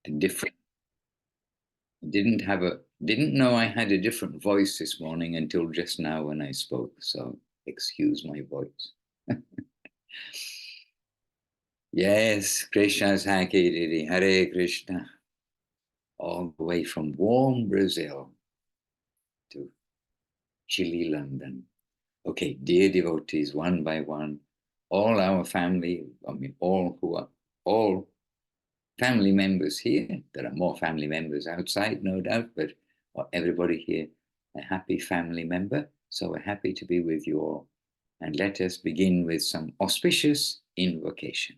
a different, didn't know I had a different voice this morning until just now when I spoke, so excuse my voice. Yes, Krishna's Hakiri, Hare Krishna, all the way from warm Brazil to chilly London. Okay, dear devotees, one by one, all our family, all family members here. There are more family members outside, no doubt, but everybody here, a happy family member. So we're happy to be with you all. And let us begin with some auspicious invocation.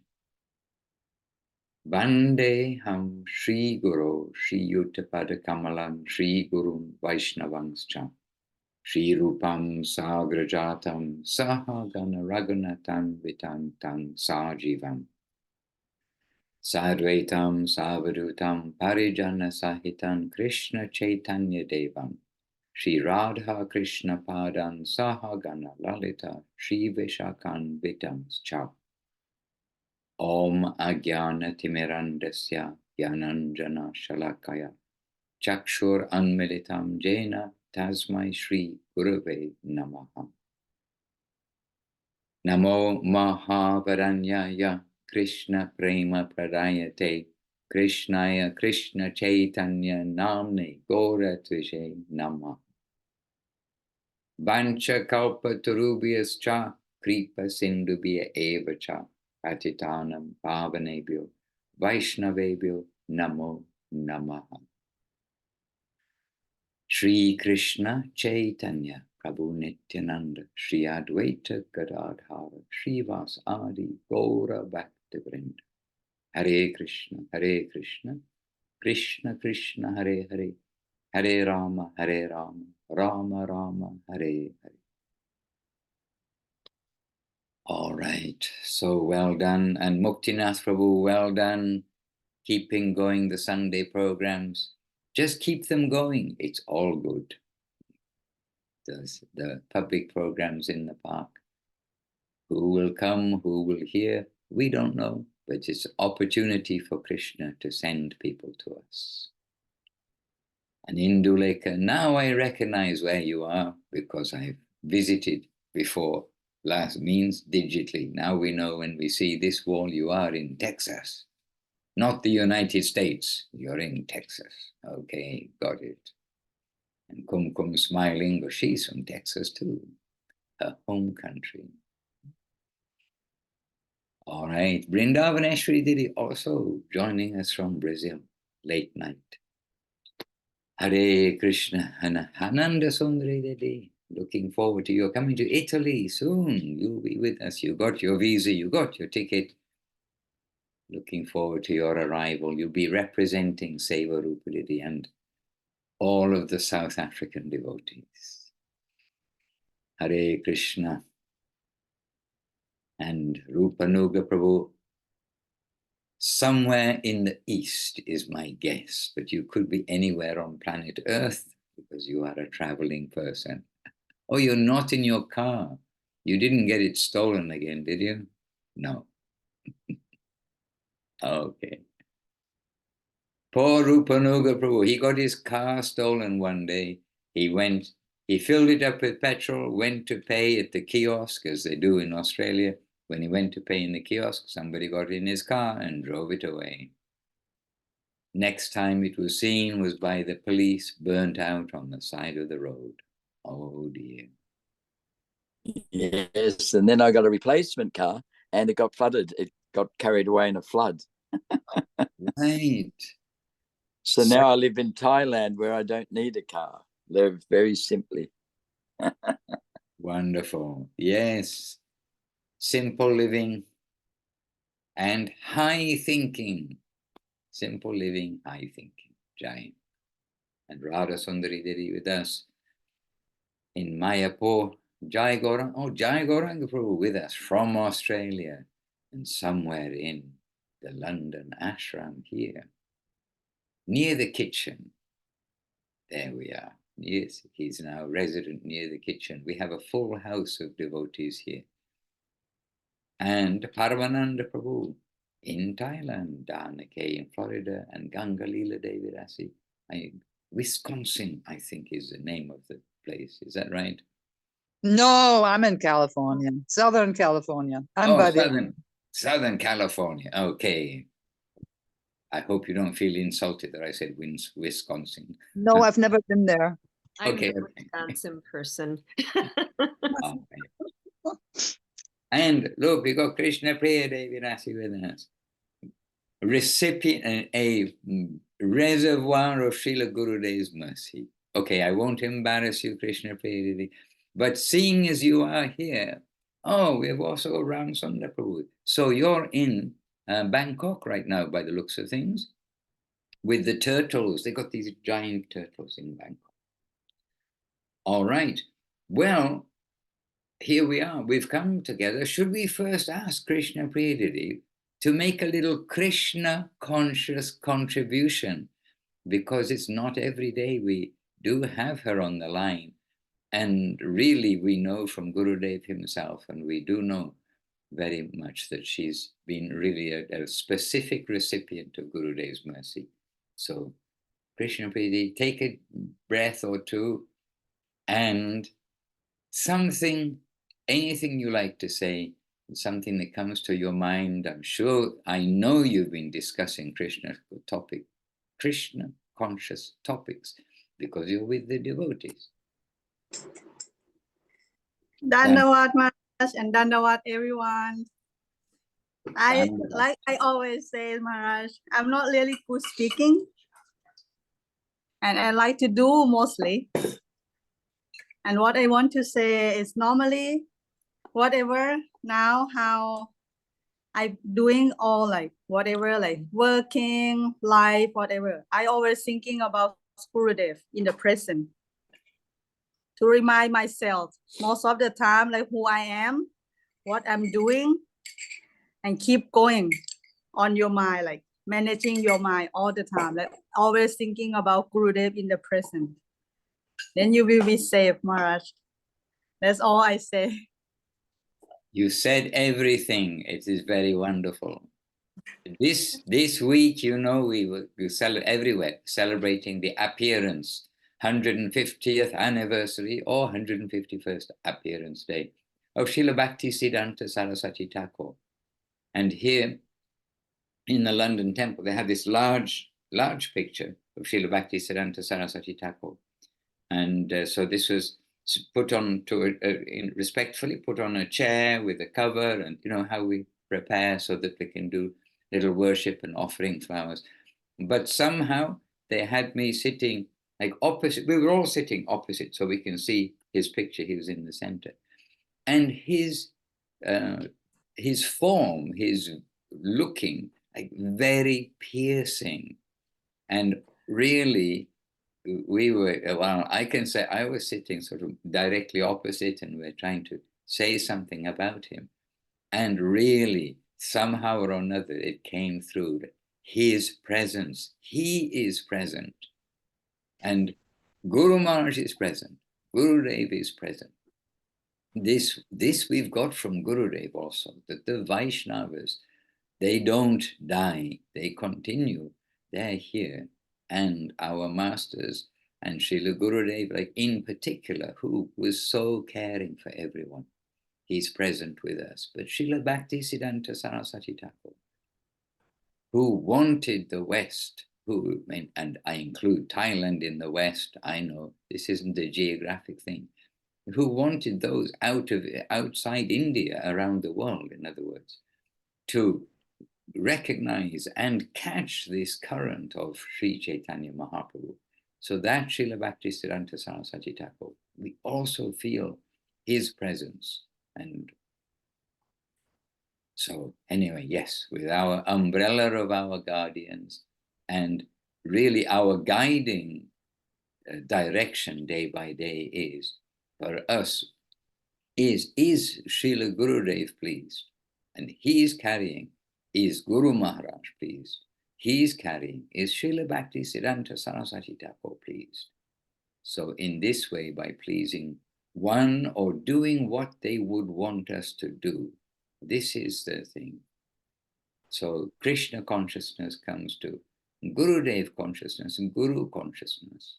Vandeham Shri Guru Shri Yuttapada Kamalam Shri Gurun Vaishnavangscha Shri Rupam Sagrajatam Sahagana Raghunatam Vitantam Sajivam Sadvaitam Savadutam Parijana Sahitan Krishna Chaitanya Devam Shri Radha Krishna Padan Sahagana Lalita Shri Vishakan Vitamscha Om Agyana Timirandasya Gyananjana Shalakaya Chakshur Anmilitam Jena Tasmai Shri Gurave Namaha Namo Mahavaranyaya Krishna Prema Pradayate Krishnaya Krishna Chaitanya Namne Gora Tvije Namaha Vancha Kalpa Tarubhyascha Kripa Sindhubhya Evacha Patitanam Pavanebhyo Vaishnavebhyo Namo Namaha Shri Krishna Chaitanya Prabhu Nityananda Shri Advaita Gadadhara Shri Vas Adi Gaura Bhaktivinoda Hare Krishna Krishna Krishna Hare Hare Hare Rama Rama Rama Hare Hare. All right, so well done. And Muktinath Prabhu, well done. Keeping going the Sunday programs. Just keep them going. It's all good. The public programs in the park. Who will come, who will hear, we don't know. But it's an opportunity for Krishna to send people to us. And Indulekha, now I recognize where you are because I've visited before. Last means digitally. Now we know when we see this wall, you are in Texas. Not the United States, you're in Texas. Okay, got it. And Kumkum smiling, but she's from Texas too, her home country. All right, Brindavaneshwari Didi also joining us from Brazil, late night. Hare Krishna, Hananda Sundari Didi. Looking forward to you coming to Italy soon. You'll be with us. You got your visa, you got your ticket. Looking forward to your arrival. You'll be representing Seva Rupalidi and all of the South African devotees. Hare Krishna. And Rupanuga Prabhu, somewhere in the east is my guess, but you could be anywhere on planet Earth because you are a traveling person. Oh, you're not in your car. You didn't get it stolen again, did you? No. Okay. Poor Rupanuga Prabhu, he got his car stolen one day. He filled it up with petrol, went to pay at the kiosk, as they do in Australia. When he went to pay in the kiosk, somebody got in his car and drove it away. Next time it was seen was by the police, burnt out on the side of the road. Oh dear. Yes, and then I got a replacement car and it got flooded. It got carried away in a flood. Right. So now I live in Thailand where I don't need a car. Live very simply. Wonderful. Yes. Simple living and high thinking. Simple living, high thinking. Jai. And Radha Sundari Devi with us in Mayapur. Jai Gauranga. Oh, Jai Gauranga Prabhu with us from Australia and somewhere in the London ashram here. Near the kitchen. There we are. Yes, he's now resident near the kitchen. We have a full house of devotees here. And Paramananda Prabhu in Thailand, Danake in Florida, and Gangalila Devirasi. Wisconsin, I think, is the name of the place. Is that right? No, I'm in California, Southern California. I'm by the Southern California. Okay. I hope you don't feel insulted that I said Wisconsin. No, I've never been there. I'm Okay, a okay. Wisconsin person. Okay. And look, we got Krishna Priya Devirasi with us. Recipient, a reservoir of Srila Gurudev's mercy. Okay, I won't embarrass you, Krishna Priya Devi, but seeing as you are here, oh, we have also Ram Sundar Prabhu. So you're in Bangkok right now, by the looks of things, with the turtles. They got these giant turtles in Bangkok. All right. Well, here we are. We've come together. Should we first ask Krishna Priya to make a little Krishna conscious contribution? Because it's not every day we do have her on the line. And really, we know from Gurudev himself, and we do know very much that she's been really a specific recipient of Gurudev's mercy. So, Krishna Priya, take a breath or two, and something, anything you like to say, something that comes to your mind. I know you've been discussing Krishna conscious topics, because you're with the devotees. Dandawat Maharaj and Dandawat everyone. I always say, Maharaj, I'm not really good speaking, and I like to do mostly. And what I want to say is normally, whatever now, how I'm doing all like whatever, like working, life, whatever. I always thinking about Gurudev in the present to remind myself most of the time, like who I am, what I'm doing, and keep going on your mind, like managing your mind all the time, like always thinking about Gurudev in the present. Then you will be safe, Maharaj. That's all I say. You said everything. It is very wonderful. This week, you know, we everywhere celebrating the appearance, 150th anniversary or 151st appearance day of Srila Bhaktisiddhanta Saraswati Thakur. And here in the London temple, they have this large picture of Srila Bhaktisiddhanta Saraswati Thakur. And so this was put on respectfully put on a chair with a cover, and you know how we prepare so that we can do little worship and offering flowers. But somehow they had me sitting like opposite. We were all sitting opposite, so we can see his picture. He was in the center, and his form, his looking like very piercing, and really. I can say I was sitting sort of directly opposite, and we're trying to say something about him. And really, somehow or another, it came through that his presence, he is present. And Guru Maharaj is present. Gurudev is present. This we've got from Gurudev also, that the Vaishnavas, they don't die, they continue, they're here. And our masters and Srila Gurudev, like in particular, who was so caring for everyone, he's present with us. But Srila Bhaktisiddhanta Saraswati Thakur, who wanted the West, and I include Thailand in the West, I know this isn't a geographic thing, who wanted those outside India, around the world, in other words, to recognize and catch this current of Sri Chaitanya Mahaprabhu. So that Srila Bhaktisiddhanta Saraswati Thakur, we also feel his presence. And so anyway, yes, with our umbrella of our guardians, and really our guiding direction day by day is, for us, is Srila Gurudev pleased? And he is carrying, is Guru Maharaj pleased? He is carrying, is Srila Bhaktisiddhanta Saraswati Thakur pleased? So in this way, by pleasing one or doing what they would want us to do, this is the thing. So Krishna consciousness comes to Gurudev consciousness and Guru consciousness.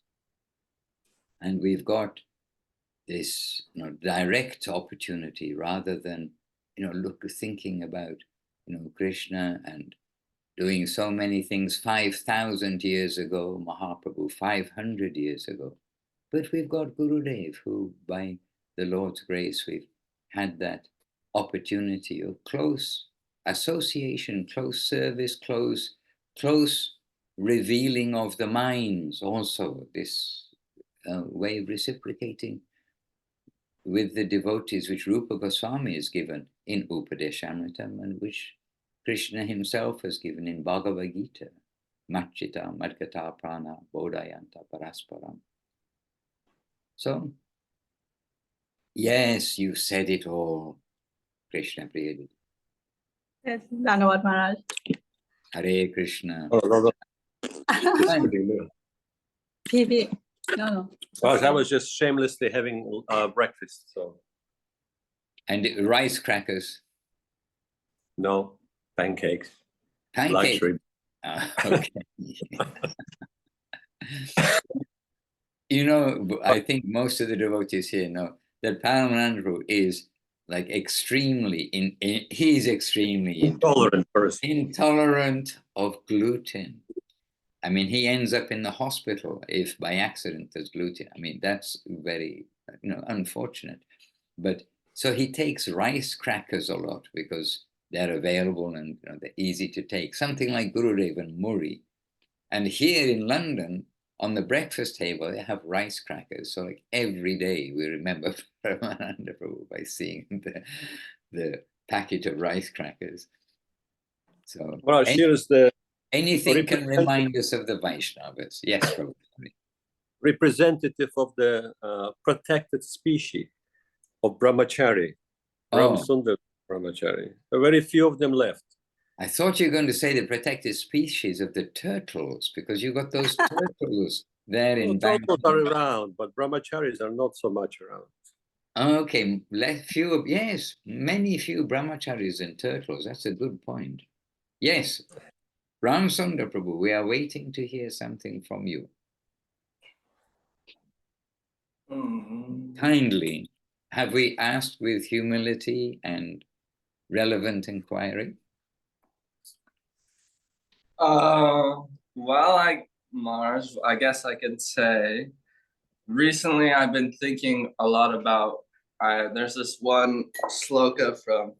And we've got this direct opportunity rather than, thinking about, Krishna and doing so many things 5,000 years ago, Mahaprabhu 500 years ago. But we've got Gurudev, who by the Lord's grace, we've had that opportunity of close association, close service, close revealing of the minds, also this way of reciprocating with the devotees, which Rupa Goswami has given in Upadeshamritam, and which Krishna himself has given in Bhagavad Gita, Machita, Madgata, Prana, Bodhayanta, Parasparam. So, yes, you said it all, Krishna Priyadi. Yes, Dhanavad Maharaj. Hare Krishna. Oh, no, no. PB. No. Well, I was just shamelessly having breakfast, so. And rice crackers. No, pancakes. Pancakes. Luxury. Okay. I think most of the devotees here know that Paramanandru is like extremely he's extremely Intolerant person. Intolerant of gluten. I mean, he ends up in the hospital if by accident there's gluten. I mean, that's very, unfortunate. But so he takes rice crackers a lot because they're available and they're easy to take. Something like Gurudev and Muri. And here in London, on the breakfast table, they have rice crackers. So like every day we remember Paramananda Prabhu by seeing the packet of rice crackers. So Well, here is the anything can remind us of the Vaishnavas. Yes, Prabhu. representative of the protected species of brahmachari, Ramsundar brahmachari. There are very few of them left. I thought you were going to say the protected species of the turtles, because you got those turtles there in Turtles are around, but brahmacharis are not so much around. Okay, many few brahmacharis and turtles. That's a good point. Yes, Ramsundar Prabhu, we are waiting to hear something from you. Kindly, have we asked with humility and relevant inquiry? Well, Mars, I guess I could say, recently I've been thinking a lot about, there's this one sloka from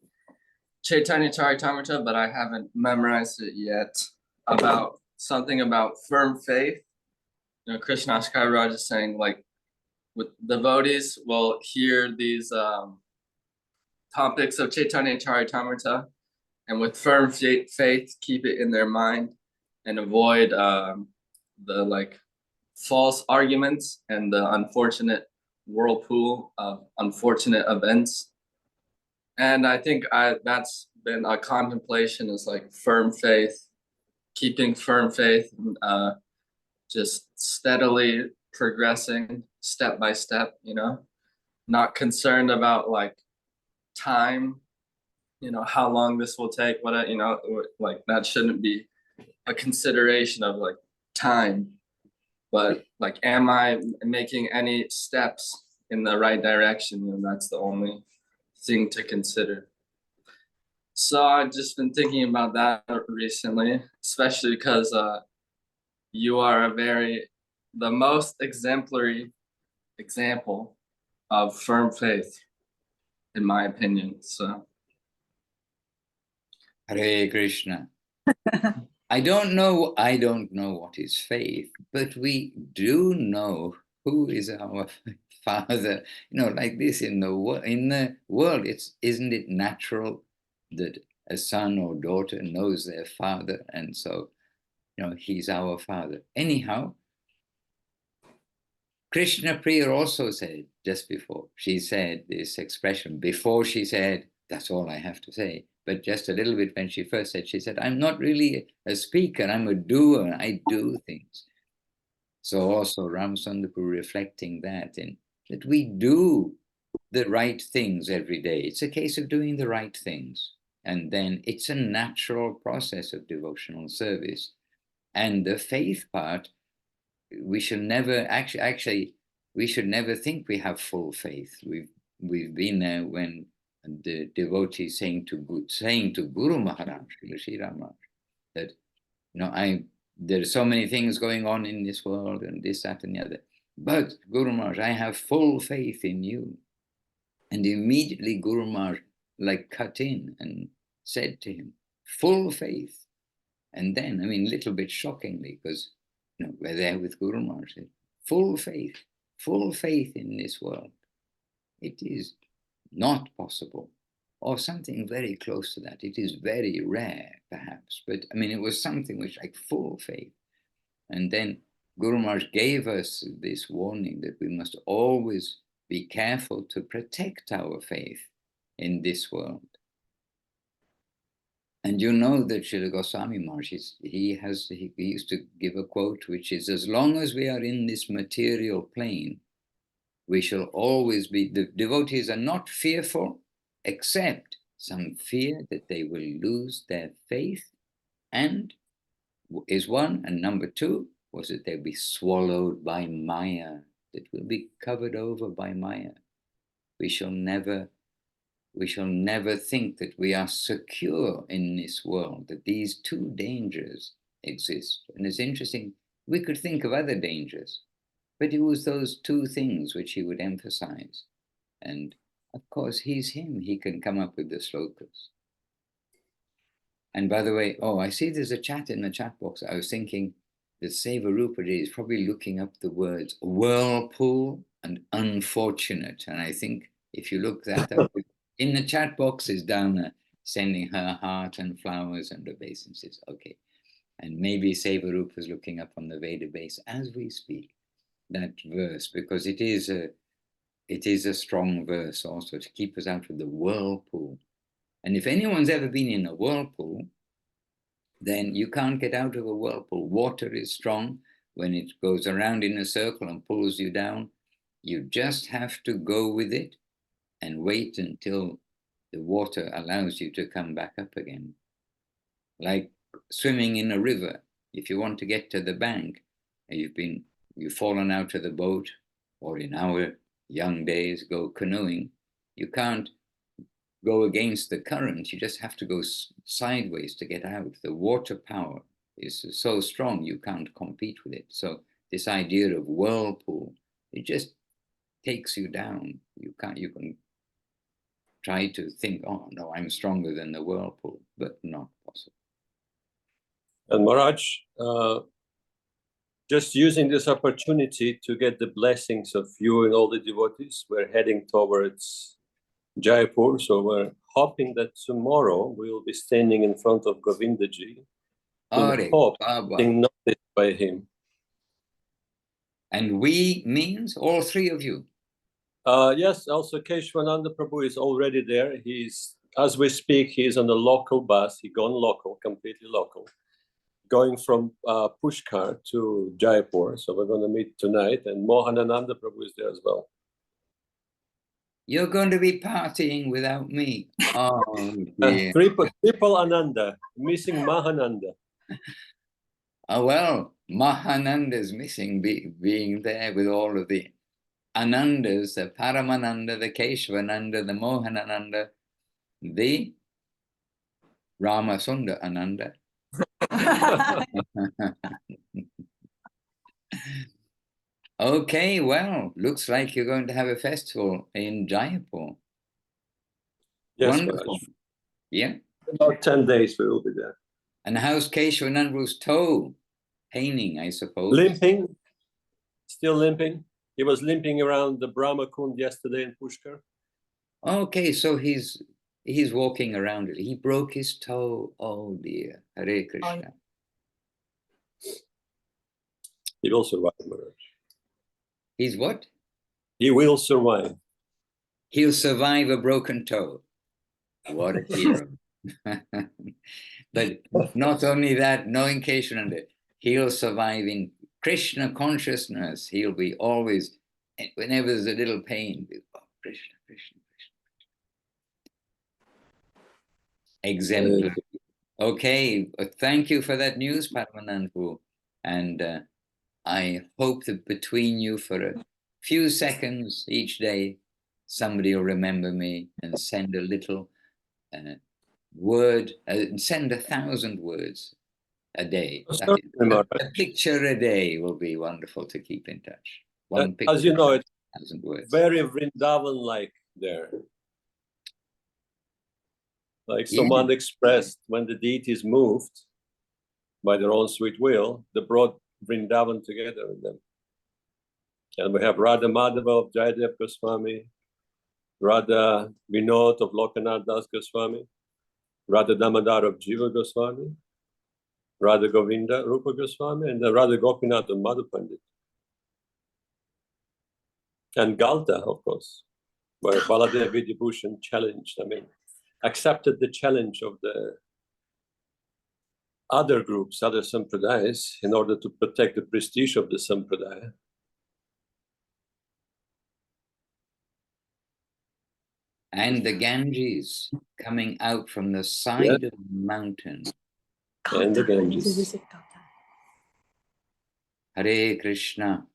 Chaitanya Charitamrita, but I haven't memorized it yet, about something about firm faith. Krishnadas Kaviraj is saying, like, with devotees will hear these topics of Chaitanya Charitamrita, and with firm faith, keep it in their mind and avoid the false arguments and the unfortunate whirlpool of unfortunate events. And I think that's been a contemplation, is like firm faith, keeping firm faith, just steadily progressing step by step, not concerned about time, how long this will take, that shouldn't be a consideration of time, but am I making any steps in the right direction? That's the only thing to consider. So I've just been thinking about that recently, especially because you are the most exemplary example of firm faith, in my opinion. So Hare Krishna. I don't know what is faith, but we do know who is our Father. Like this in the world, isn't it natural that a son or daughter knows their father, and so he's our Father. Anyhow, Krishna Priya also said just before, she said this expression, before she said, that's all I have to say. But just a little bit when she first said, she said, I'm not really a speaker, I'm a doer, I do things. So also Ramsundapu reflecting that we do the right things every day. It's a case of doing the right things. And then it's a natural process of devotional service. And the faith part, we should never we should never think we have full faith. We've been there when the devotee saying to Guru Maharaj, Sri Rama, that there are so many things going on in this world and this, that, and the other. But Guru Maharaj, I have full faith in you. And immediately Guru Maharaj cut in and said to him, full faith. And then, a little bit shockingly, because we're there with Guru Maharaj, full faith in this world. It is not possible, or something very close to that. It is very rare, perhaps, but it was something which full faith. And then Guru Maharaj gave us this warning that we must always be careful to protect our faith in this world. And you know that Srila Goswami Maharaj, he used to give a quote, which is, as long as we are in this material plane, we shall always be, the devotees are not fearful, except some fear that they will lose their faith, and is one, and number two was that they'll be swallowed by Maya, that will be covered over by Maya. We shall never think that we are secure in this world, that these two dangers exist. And it's interesting, we could think of other dangers, but it was those two things which he would emphasize. And of course, he's him, he can come up with the slokas. And by the way, I see there's a chat in the chat box. I was thinking that Seva Rupadi is probably looking up the words whirlpool and unfortunate. And I think if you look that up, in the chat box is Dana sending her heart and flowers and obeisances. Okay. And maybe Seva Rupa is looking up on the Veda base as we speak, that verse, because it is a strong verse also to keep us out of the whirlpool. And if anyone's ever been in a whirlpool, then you can't get out of a whirlpool. Water is strong. When it goes around in a circle and pulls you down, you just have to go with it and wait until the water allows you to come back up again. Like swimming in a river. If you want to get to the bank, and you've fallen out of the boat, or in our young days, go canoeing, you can't go against the current, you just have to go sideways to get out. The water power is so strong, you can't compete with it. So this idea of whirlpool, it just takes you down. You can try to think, oh no, I'm stronger than the whirlpool, but not possible. And Maharaj, just using this opportunity to get the blessings of you and all the devotees, we're heading towards Jaipur, so we're hoping that tomorrow we will be standing in front of Govindaji in hope of being noticed by him. And we means all three of you? Yes, also Keshwananda Prabhu is already there. As we speak, he's on the local bus. He gone local, completely local, going from Pushkar to Jaipur. So we're going to meet tonight, and Mohanananda Prabhu is there as well. You're going to be partying without me. Oh, dear. Triple Ananda, missing Mahananda. Oh, well, Mahananda's missing being there with all of the Anandas, the Paramananda, the Keshwananda, the Mohanananda, the Ramasunda Ananda. Okay, well, looks like you're going to have a festival in Jaipur. Yes, wonderful. Maharaj. Yeah. About 10 days we will be there. And how's Keshwananda's toe? Paining, I suppose. Limping, still limping. He was limping around the Brahma Kund yesterday in Pushkar. Okay, so he's walking around it. He broke his toe. Oh dear. Hare Krishna. He will survive, Maharaj. He's what? He will survive. He'll survive a broken toe. What a hero. But not only that, knowing Keshwananda, he'll survive in Krishna consciousness. He'll be always, whenever there's a little pain, oh, Krishna, Krishna, Krishna. Exemplary. Okay, thank you for that news, Padmanandhu. And I hope that between you for a few seconds each day, somebody will remember me and send a little word, send 1,000 words a day. A picture a day will be wonderful to keep in touch. One picture, as you know, it's 1,000 words. very Vrindavan-like there. Like Yeah. someone expressed when the deities moved by their own sweet will, they brought Vrindavan together with them. And we have Radha Madhava of Jayadev Goswami, Radha Vinod of Lokanath Das Goswami, Radha Damodar of Jiva Goswami, Radha Govinda Rupa Goswami, and Radha Gopinath of Madhu Pandit. And Galta, of course, where Baladev Vidyabhushan challenged, accepted the challenge of the other groups, other sampradayas, in order to protect the prestige of the sampradaya. And the Ganges coming out from the side of the mountain. And the Ganges. Hare Krishna.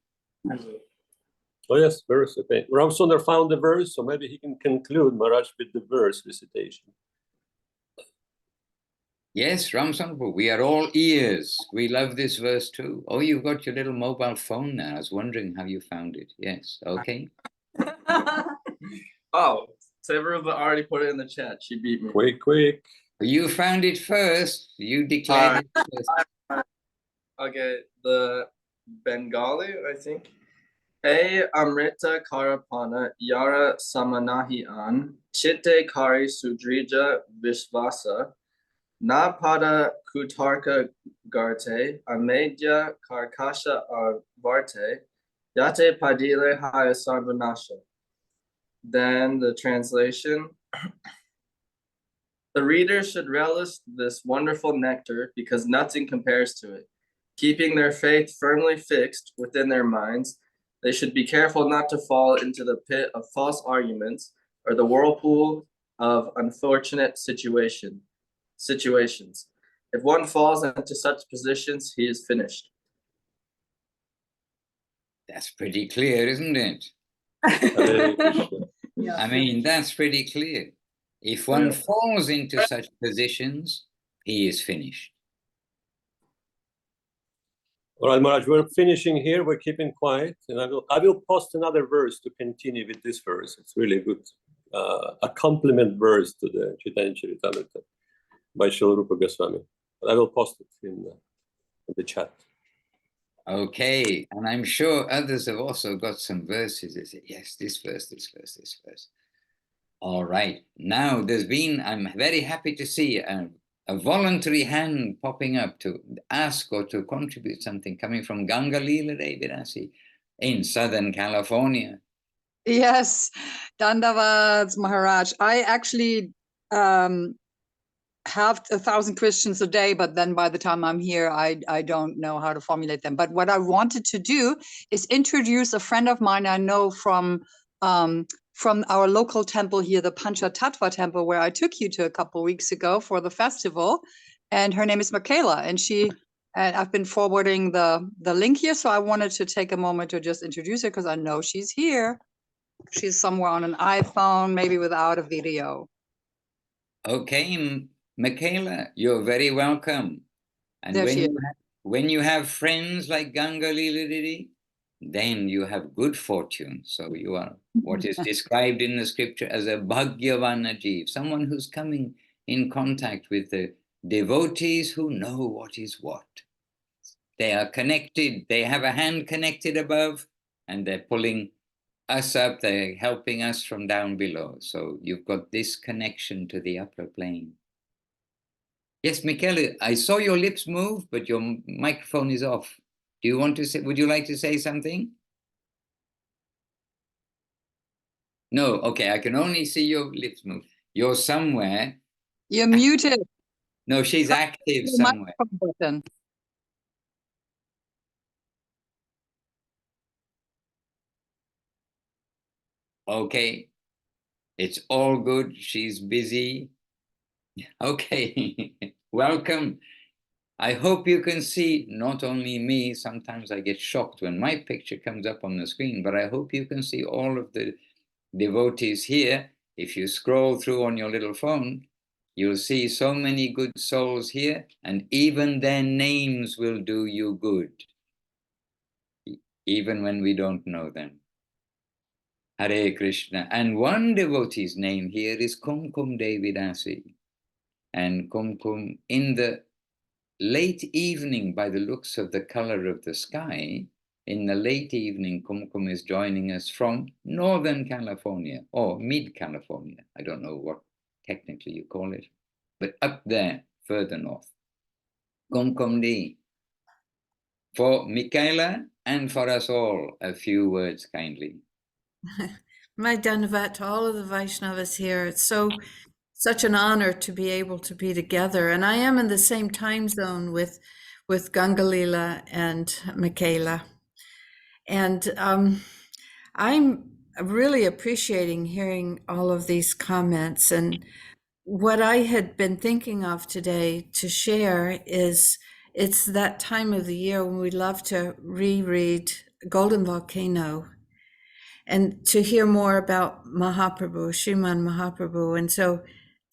Oh yes, verse. Okay. Ram Sundar found the verse, so maybe he can conclude Maharaj with the verse recitation. Yes, Ramsangpur, we are all ears. We love this verse too. Oh, you've got your little mobile phone now. I was wondering how you found it. Yes, okay. Oh, Severuba already put it in the chat. She beat me. Quick. You found it first. You declared it first. Okay, the Bengali, I think. Hey Amrita Karapana Yara Samanahi An Chitte Kari Sudrija Vishvasa Na Pada Kutarka Garte Amedya Karkasha Varte Yate Padile Haya Sarvanasha. Then the translation. The reader should relish this wonderful nectar because nothing compares to it. Keeping their faith firmly fixed within their minds, they should be careful not to fall into the pit of false arguments or the whirlpool of unfortunate situations. If one falls into such positions, he is finished. That's pretty clear, isn't it? I mean, that's pretty clear. If one falls into such positions, he is finished. All right, Maharaj, we're finishing here. We're keeping quiet, and I will post another verse to continue with this verse. It's really good, a complement verse to the Chaitanya Charitamrita by Srila Rupa Goswami. But I will post it in the chat. Okay, and I'm sure others have also got some verses. They say, yes, this verse, this verse, this verse. All right, now I'm very happy to see a voluntary hand popping up to ask or to contribute something coming from Gangalila Virasi in Southern California. Yes, Dandavats Maharaj. I actually have 1,000 questions a day, but then by the time I'm here, I don't know how to formulate them. But what I wanted to do is introduce a friend of mine I know from our local temple here, the Panchatattva temple, where I took you to a couple of weeks ago for the festival. And her name is Michaela, and I've been forwarding the link here. So I wanted to take a moment to just introduce her because I know she's here. She's somewhere on an iPhone, maybe without a video. Okay, Michaela, you're very welcome. And There when you have friends like Gangalila Didi, then you have good fortune. So you are what is described in the scripture as a Bhagyavan Ajiv, someone who's coming in contact with the devotees who know what is what. They are connected, they have a hand connected above, and they're pulling us up, they're helping us from down below. So you've got this connection to the upper plane. Yes, Michele, I saw your lips move, but your microphone is off. Do you want to say, would you like to say something? No, okay, I can only see your lips move. You're somewhere. You're muted. No, she's active somewhere. Button. Okay, it's all good. She's busy. Okay, welcome. I hope you can see not only me, sometimes I get shocked when my picture comes up on the screen, but I hope you can see all of the devotees here. If you scroll through on your little phone, you'll see so many good souls here, and even their names will do you good, even when we don't know them. Hare Krishna. And one devotee's name here is Kumkum Devidasi. And Kumkum, in the late evening, by the looks of the color of the sky, in the late evening, Kumkum is joining us from Northern California or mid-California. I don't know what technically you call it, but up there, further north. Kumkum D. For Michaela and for us all, a few words kindly. My Dandavat to all of the Vaishnavas here. It's such an honor to be able to be together. And I am in the same time zone with Gangalila and Michaela. And I'm really appreciating hearing all of these comments. And what I had been thinking of today to share is it's that time of the year when we love to reread Golden Volcano and to hear more about Mahaprabhu, Sriman Mahaprabhu. And so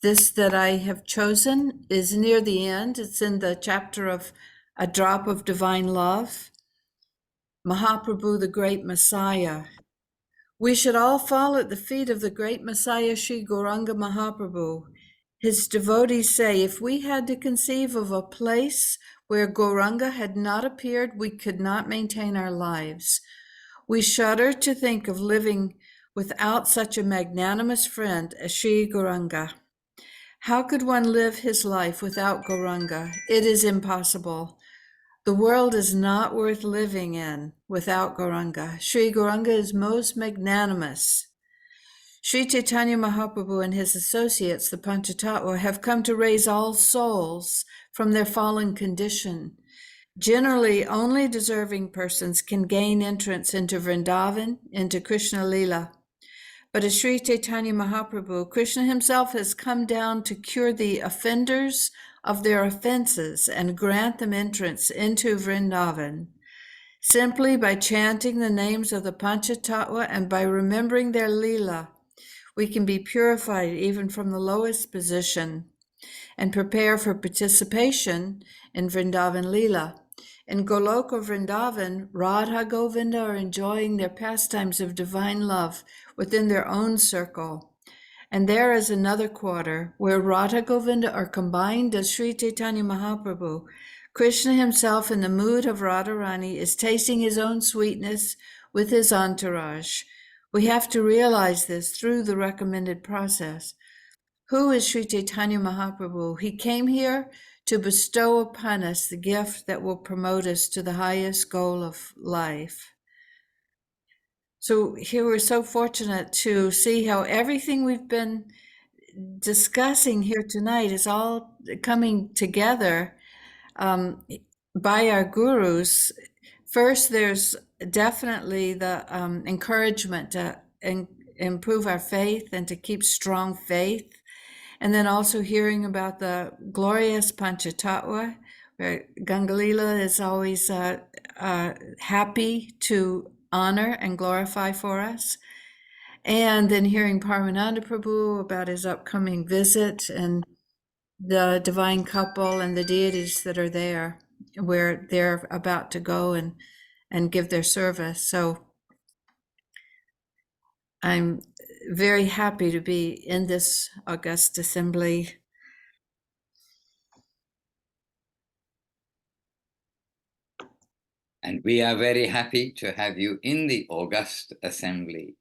this that I have chosen is near the end. It's in the chapter of A Drop of Divine Love. Mahaprabhu, the great Messiah. We should all fall at the feet of the great Messiah, Sri Gauranga Mahaprabhu. His devotees say, if we had to conceive of a place where Gauranga had not appeared, we could not maintain our lives. We shudder to think of living without such a magnanimous friend as Sri Gauranga. How could one live his life without Gauranga? It is impossible. The world is not worth living in without Gauranga. Sri Gauranga is most magnanimous. Sri Chaitanya Mahaprabhu and his associates, the Panchatattva, have come to raise all souls from their fallen condition. Generally, only deserving persons can gain entrance into Vrindavan, into Krishna Lila. But as Sri Chaitanya Mahaprabhu, Krishna himself has come down to cure the offenders of their offenses and grant them entrance into Vrindavan. Simply by chanting the names of the Panchatattva and by remembering their Lila, we can be purified even from the lowest position and prepare for participation in Vrindavan Lila. In Goloka Vrindavan, Radha Govinda are enjoying their pastimes of divine love within their own circle. And there is another quarter where Radha Govinda are combined as Sri Chaitanya Mahaprabhu. Krishna himself, in the mood of Radharani, is tasting his own sweetness with his entourage. We have to realize this through the recommended process. Who is Sri Chaitanya Mahaprabhu? He came here to bestow upon us the gift that will promote us to the highest goal of life. So here we're so fortunate to see how everything we've been discussing here tonight is all coming together by our gurus. First, there's definitely the encouragement to improve our faith and to keep strong faith. And then also hearing about the glorious Panchatattva, where Gangalila is always happy to honor and glorify for us. And then hearing Paramananda Prabhu about his upcoming visit and the divine couple and the deities that are there, where they're about to go and give their service. So I'm very happy to be in this august assembly. And we are very happy to have you in the august assembly.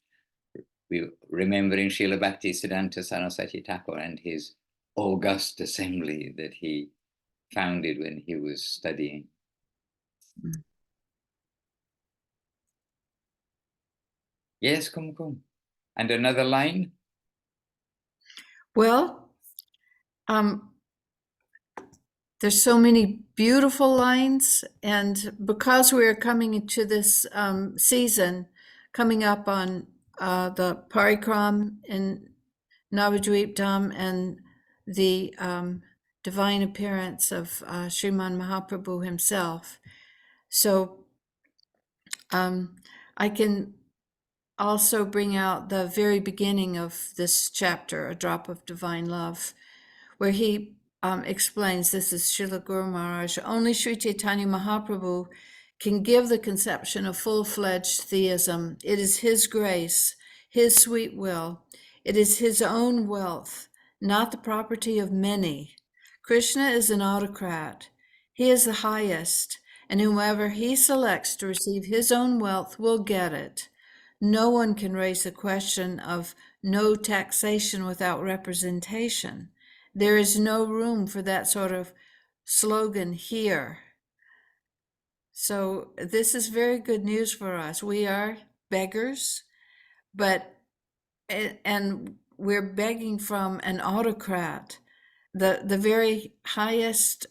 We're remembering Srila Bhaktisiddhanta Saraswati Thakur and his august assembly that he founded when he was studying. Mm. Yes, come. And another line? Well, there's so many beautiful lines, and because we're coming into this season, coming up on the Parikram in Navadvip Dham and the divine appearance of Sriman Mahaprabhu himself. So I can also bring out the very beginning of this chapter, A Drop of Divine Love, where he explains, this is Srila Guru Maharaj, only Sri Chaitanya Mahaprabhu can give the conception of full-fledged theism. It is his grace, his sweet will. It is his own wealth, not the property of many. Krishna is an autocrat. He is the highest, and whomever he selects to receive his own wealth will get it. No one can raise the question of no taxation without representation. There is no room for that sort of slogan here. So this is very good news for us. We are beggars, and we're begging from an autocrat. The very highest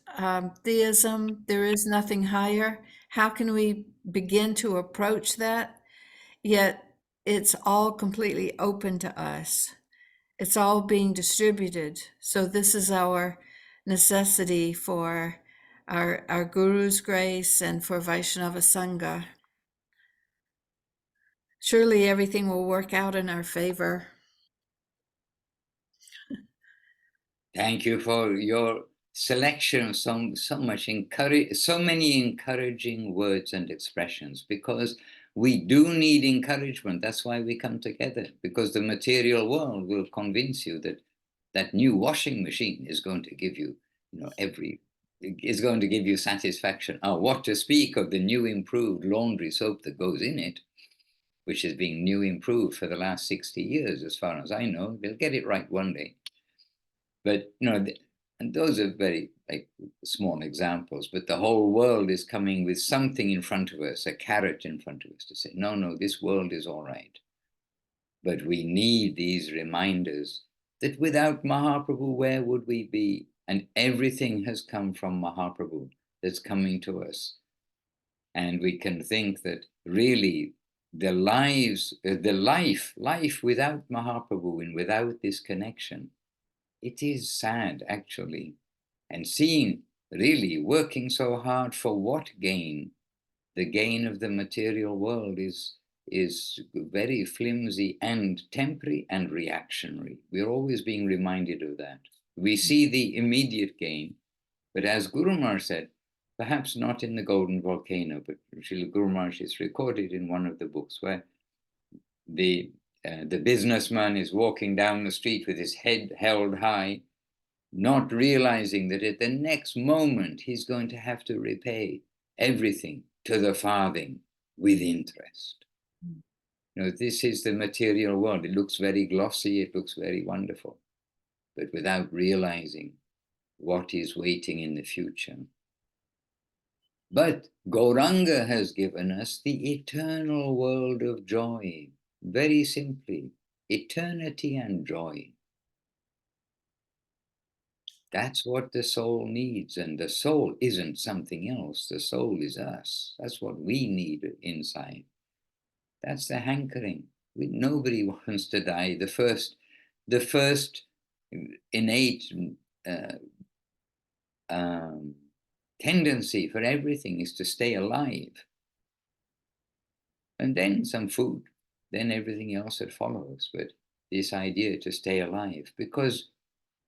theism, there is nothing higher. How can we begin to approach that? Yet it's all completely open to us. It's all being distributed. So this is our necessity for our Guru's grace and for Vaishnava Sangha. Surely everything will work out in our favor. Thank you for your selection of so many encouraging words and expressions, because we do need encouragement. That's why we come together, because the material world will convince you that that new washing machine is going to give you, is going to give you satisfaction. What to speak of the new improved laundry soap that goes in it, which is being new improved for the last 60 years, as far as I know. They'll get it right one day. But, and those are very small examples, but the whole world is coming with something in front of us, a carrot in front of us to say, no, this world is all right. But we need these reminders that without Mahaprabhu, where would we be? And everything has come from Mahaprabhu that's coming to us. And we can think that really the life without Mahaprabhu and without this connection, it is sad, actually. And seeing, really working so hard for what gain? The gain of the material world is very flimsy and temporary and reactionary. We're always being reminded of that. We see the immediate gain, but as Guru Maharaj said, perhaps not in the Golden Volcano, but Srila Guru Maharaj is recorded in one of the books where the businessman is walking down the street with his head held high, not realizing that at the next moment he's going to have to repay everything to the farthing with interest. This is the material world. It looks very glossy, it looks very wonderful, but without realizing what is waiting in the future. But Gauranga has given us the eternal world of joy. Very simply, eternity and joy. That's what the soul needs, and the soul isn't something else. The soul is us. That's what we need inside. That's the hankering. Nobody wants to die. The first innate tendency for everything is to stay alive. And then some food, then everything else that follows. But this idea to stay alive, because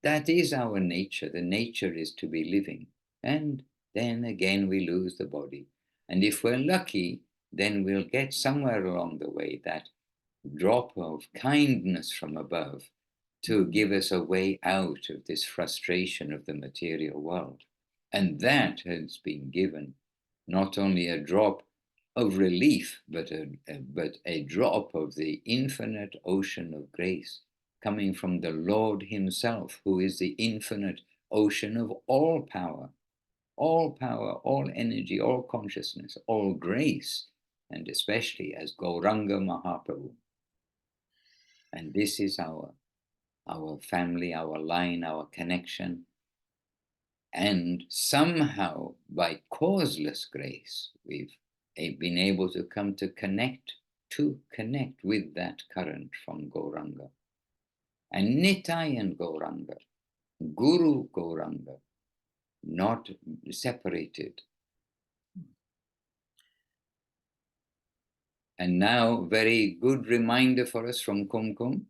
that is our nature. The nature is to be living. And then again, we lose the body. And if we're lucky, then we'll get somewhere along the way that drop of kindness from above to give us a way out of this frustration of the material world. And that has been given, not only a drop of relief, but a drop of the infinite ocean of grace coming from the Lord himself, who is the infinite ocean of all power, all energy, all consciousness, all grace, and especially as Gauranga Mahaprabhu. And this is our family, our line, our connection. And somehow, by causeless grace, we've been able to come to connect with that current from Gauranga. And Nitai and Gauranga, Guru Gauranga, not separated. And now, very good reminder for us from Kumkum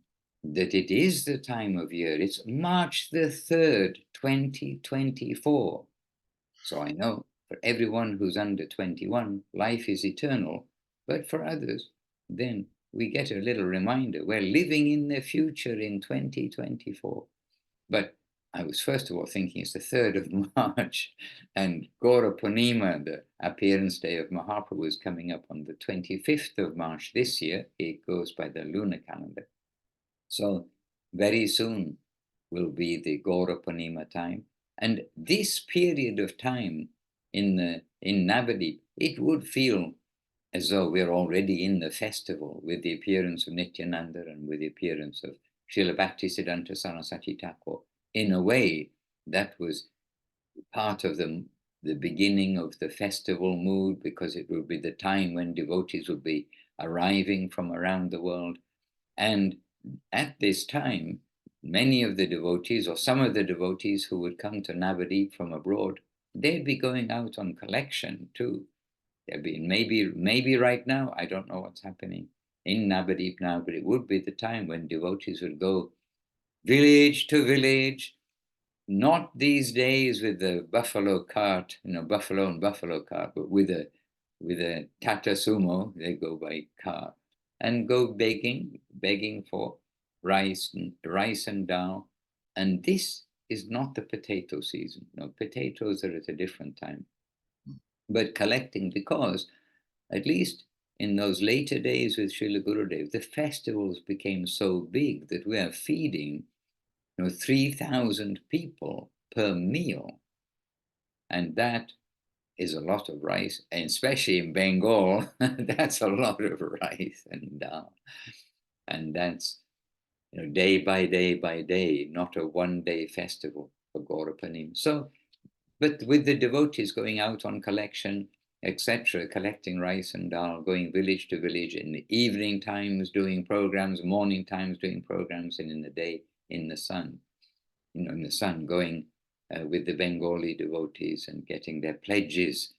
that it is the time of year. It's March the 3rd, 2024. So I know for everyone who's under 21, life is eternal. But for others, then we get a little reminder. We're living in the future in 2024. But I was first of all thinking it's the 3rd of March, and Gaura Purnima, the appearance day of Mahaprabhu, is coming up on the 25th of March this year. It goes by the lunar calendar. So very soon will be the Gaura Purnima time. And this period of time in Navadip, it would feel as though we're already in the festival with the appearance of Nityananda and with the appearance of Srila Bhaktisiddhanta Saraswati Thakur. In a way, that was part of the beginning of the festival mood, because it would be the time when devotees would be arriving from around the world. And at this time, many of the devotees, or some of the devotees who would come to Navadip from abroad, they'd be going out on collection too. There'd be maybe right now, I don't know what's happening in Navadip now, but it would be the time when devotees would go village to village, not these days with the buffalo cart, buffalo and buffalo cart, but with a Tata Sumo, they go by car, and go begging for rice and dal. And this is not the potato season. No, potatoes are at a different time. But collecting, because at least in those later days with Srila Gurudev, the festivals became so big that we are feeding 3,000 people per meal. And that is a lot of rice, and especially in Bengal, that's a lot of rice and dal. And that's day by day by day, not a one-day festival for Gaura Purnima. So, but with the devotees going out on collection, etc., collecting rice and dal, going village to village in the evening times, doing programs, morning times doing programs, and in the day in the sun, in the sun, going with the Bengali devotees and getting their pledges,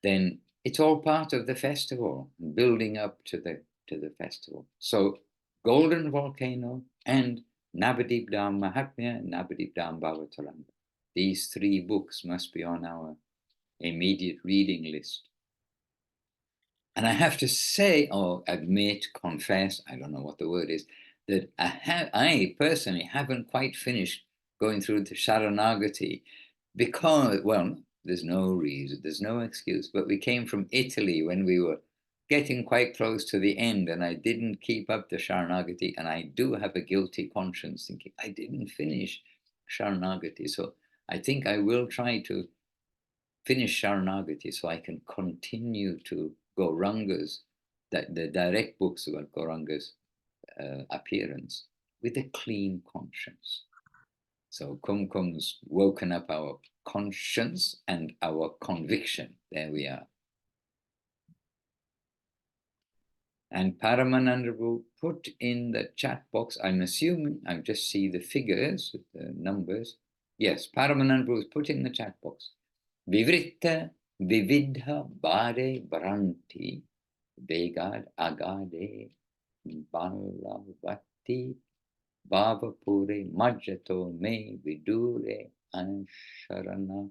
then it's all part of the festival, building up to the festival. So Golden Volcano and Navadip Dham Mahatmya, Navadip Dham Bhavataranga. These 3 books must be on our immediate reading list. And I have to say, or admit, confess, I don't know what the word is, that I personally haven't quite finished going through the Sharanagati, because, well, there's no reason, there's no excuse, but we came from Italy when we were getting quite close to the end, and I didn't keep up the Sharanagati, and I do have a guilty conscience thinking I didn't finish Sharanagati. So I think I will try to finish Sharanagati so I can continue to Gauranga's, the direct books about Gauranga's appearance with a clean conscience. So Kumkum's woken up our conscience and our conviction. There we are. And Paramananda will put in the chat box, I'm assuming, I just see the figures, the numbers. Yes, Paramananda will put in the chat box. Vivritta vividha bare baranti vegad agade balavati bhavapure majjato me vidure ansharana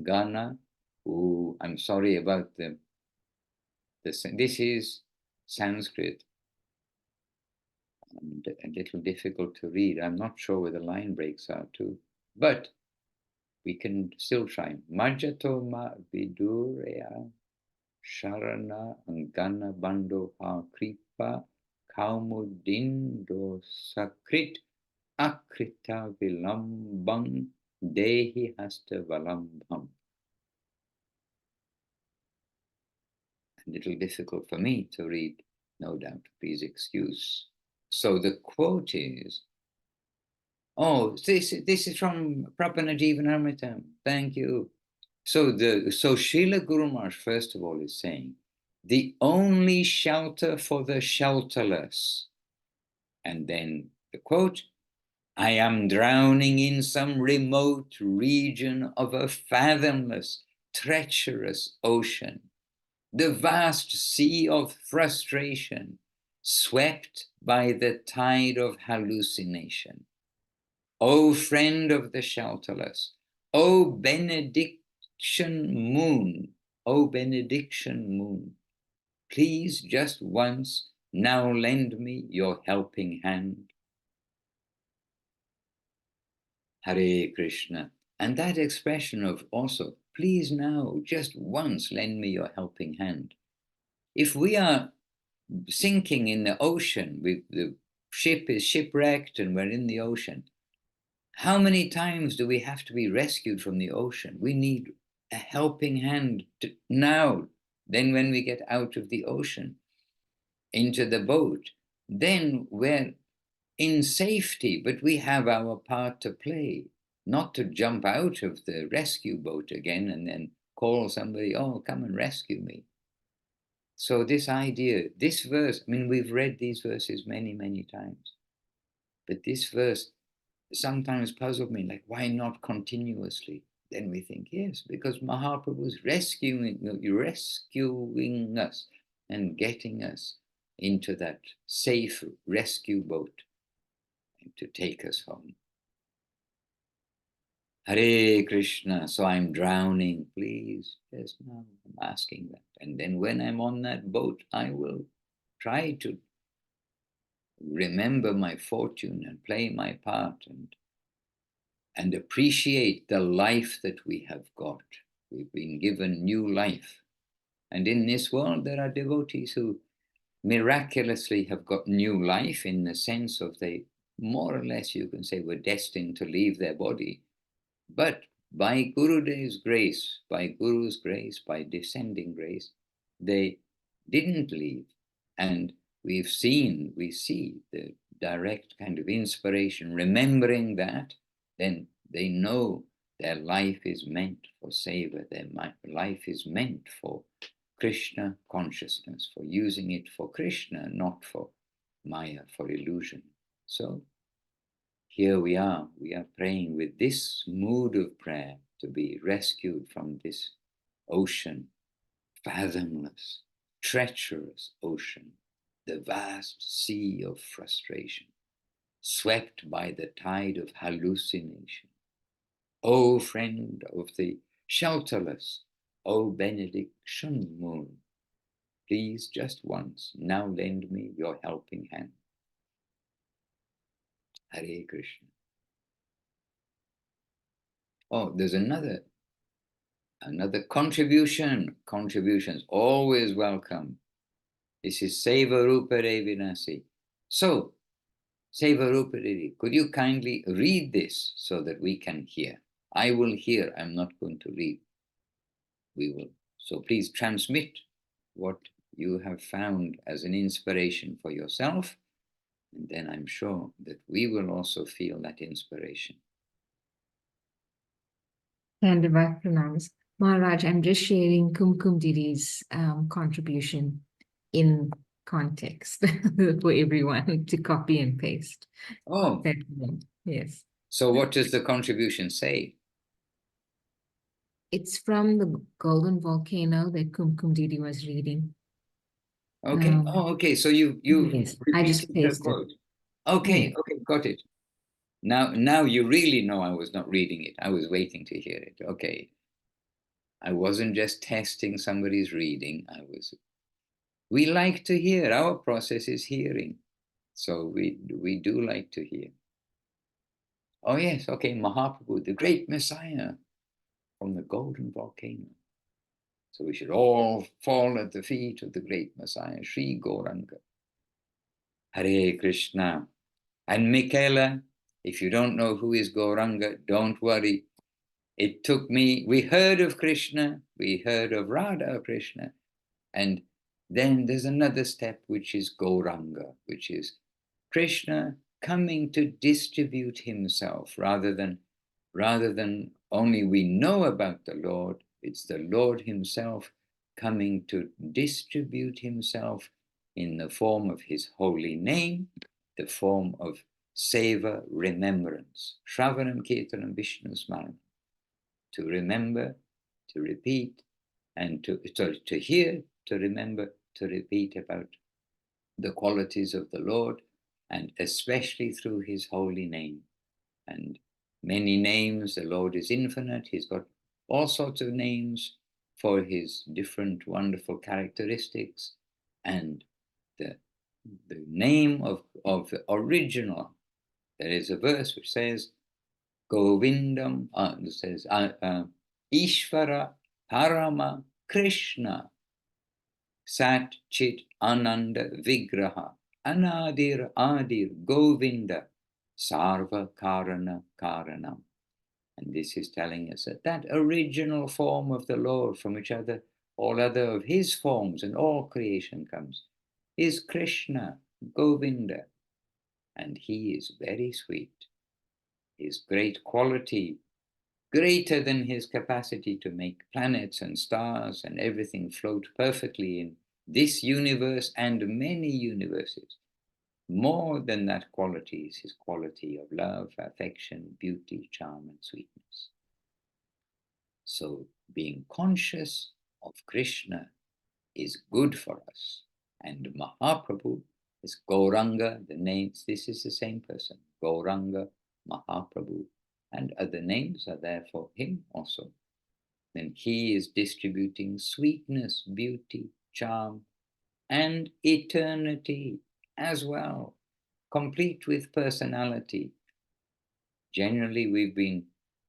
gana. Oh, I'm sorry about this is Sanskrit and a little difficult to read. I'm not sure where the line breaks are too, but we can still try. Majjato ma vidurea sharana angana bando ha kripa kaumudindo sakrit akrita vilambam dehi hasta valambam. A little difficult for me to read, no doubt, please excuse. So the quote is, oh, this is from Prabhupada. Thank you. So Srila Guru Maharaj, first of all, is saying, the only shelter for the shelterless. And then the quote, I am drowning in some remote region of a fathomless, treacherous ocean, the vast sea of frustration, swept by the tide of hallucination. O friend of the shelterless, O benediction moon, O benediction moon, please just once now lend me your helping hand. Hare Krishna. And that expression of also, please now, just once lend me your helping hand. If we are sinking in the ocean, the ship is shipwrecked and we're in the ocean, how many times do we have to be rescued from the ocean? We need a helping hand now. Then when we get out of the ocean, into the boat, then we're in safety, but we have our part to play, not to jump out of the rescue boat again and then call somebody, oh, come and rescue me. So this idea, this verse, I mean, we've read these verses many, many times, but this verse sometimes puzzled me, like, why not continuously? Then we think, yes, because Mahaprabhu is rescuing us and getting us into that safe rescue boat to take us home. Hare Krishna, so I'm drowning, please, just now, I'm asking that. And then when I'm on that boat, I will try to remember my fortune and play my part and appreciate the life that we have got. We've been given new life. And in this world, there are devotees who miraculously have got new life in the sense of they, more or less, you can say, were destined to leave their body. But by Gurudev's grace, by Guru's grace, by descending grace, they didn't leave. And we see the direct kind of inspiration, remembering that, then they know their life is meant for seva, their life is meant for Krishna consciousness, for using it for Krishna, not for Maya, for illusion. So here we are praying with this mood of prayer to be rescued from this ocean, fathomless, treacherous ocean, the vast sea of frustration, swept by the tide of hallucination. O friend of the shelterless, O benediction moon, please just once now lend me your helping hand. Hare Krishna. Oh, there's another contribution. Contributions always welcome. This is Seva Rupa Revinasi. So, Seva Rupa Revi, could you kindly read this so that we can hear? I will hear, I'm not going to read. We will. So please transmit what you have found as an inspiration for yourself, and then I'm sure that we will also feel that inspiration. Dandavad Pranams. Maharaj, I'm just sharing Kumkum Didi's contribution in context for everyone to copy and paste. Oh, Yes. so what does the contribution say? It's from the Golden Volcano that Kumkum Didi was reading. Okay. Okay. So you Yes, I just repeated the pasted. quote. Okay. Yes. Okay. Got it. Now you really know I was not reading it. I was waiting to hear it. Okay. I wasn't just testing somebody's reading. We like to hear. Our process is hearing. So we do like to hear. Oh yes. Okay. Mahaprabhu, the great Messiah from the Golden Volcano. So we should all fall at the feet of the great Messiah, Sri Gauranga. Hare Krishna. And Michaela, if you don't know who is Gauranga, don't worry. It took me, we heard of Krishna, we heard of Radha Krishna, and then there's another step, which is Gauranga, which is Krishna coming to distribute himself rather than only we know about the Lord. It's the Lord himself coming to distribute himself in the form of his holy name, the form of seva, remembrance. Shravanam, Kirtanam, Vishnu Smaranam. To remember, to repeat, and to hear, to remember, to repeat about the qualities of the Lord, and especially through his holy name. And many names, the Lord is infinite, he's got all sorts of names for his different wonderful characteristics, and the name of the original, there is a verse which says, Govindam, says, Ishvara Parama Krishna Sat Chit Ananda Vigraha Anadir Adir Govinda Sarva Karana Karanam. And this is telling us that that original form of the Lord, from which all other of his forms and all creation comes, is Krishna, Govinda. And he is very sweet. His great quality, greater than his capacity to make planets and stars and everything float perfectly in this universe and many universes. More than that quality is his quality of love, affection, beauty, charm, and sweetness. So being conscious of Krishna is good for us. And Mahaprabhu is Gauranga, the names, this is the same person, Gauranga, Mahaprabhu, and other names are there for him also. Then he is distributing sweetness, beauty, charm, and eternity as well, complete with personality. Generally, we've been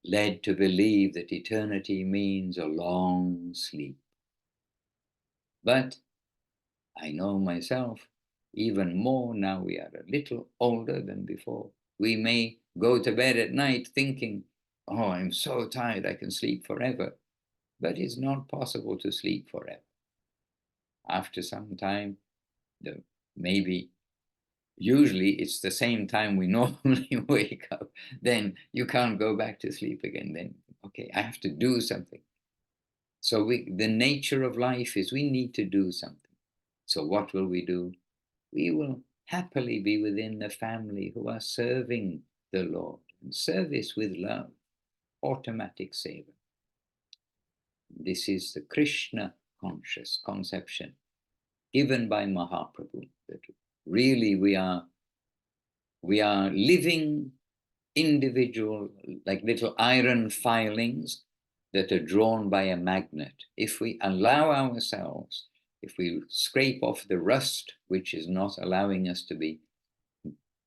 led to believe that eternity means a long sleep. But I know myself, even more now we are a little older than before. We may go to bed at night thinking, oh, I'm so tired, I can sleep forever. But it's not possible to sleep forever. After some time, usually it's the same time we normally wake up, then you can't go back to sleep again. Then, okay, I have to do something. So the nature of life is we need to do something. So what will we do? We will happily be within the family who are serving the Lord, and service with love, automatic seva. This is the Krishna conscious conception given by Mahaprabhu, that really we are living individual, like little iron filings that are drawn by a magnet. If we allow ourselves, if we scrape off the rust, which is not allowing us to be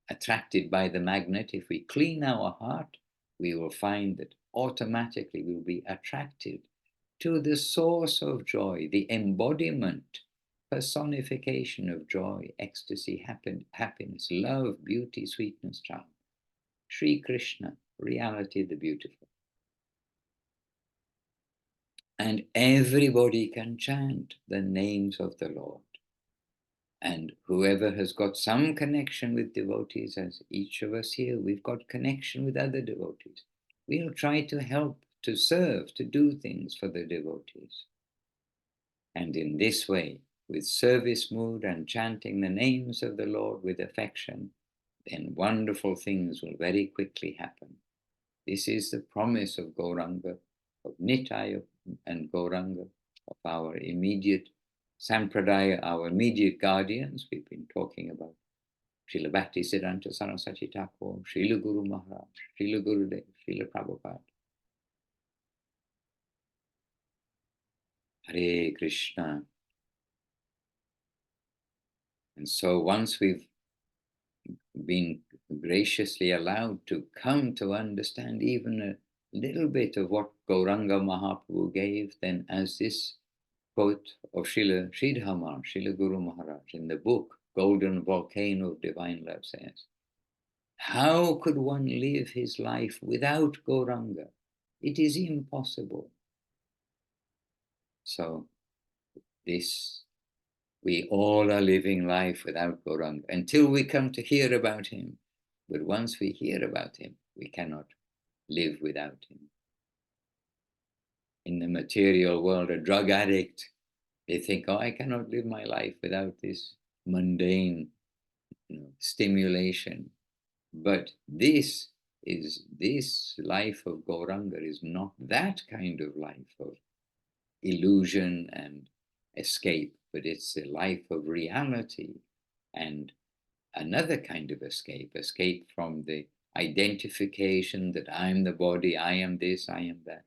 attracted by the magnet, if we clean our heart, we will find that automatically we'll be attracted to the source of joy, the embodiment, personification of joy, ecstasy, happiness, love, beauty, sweetness, charm. Sri Krishna, reality, the beautiful. And everybody can chant the names of the Lord. And whoever has got some connection with devotees, as each of us here, we've got connection with other devotees. We'll try to help, to serve, to do things for the devotees. And in this way, with service mood and chanting the names of the Lord with affection, then wonderful things will very quickly happen. This is the promise of Gauranga, of Nitai and Gauranga, of our immediate Sampradaya, our immediate guardians. We've been talking about Srila Bhaktisiddhanta Saraswati Thakur, Srila Guru Maharaj, Srila Gurudev, Srila Prabhupada. Hare Krishna. And so once we've been graciously allowed to come to understand even a little bit of what Gauranga Mahaprabhu gave, then as this quote of Srila Sridhar, Srila Guru Maharaj, in the book Golden Volcano of Divine Love says, how could one live his life without Gauranga? It is impossible. So we all are living life without Gauranga until we come to hear about him. But once we hear about him, we cannot live without him. In the material world, a drug addict, they think, oh, I cannot live my life without this mundane stimulation. But this life of Gauranga is not that kind of life of illusion and escape, but it's a life of reality and another kind of escape from the identification that I'm the body, I am this, I am that.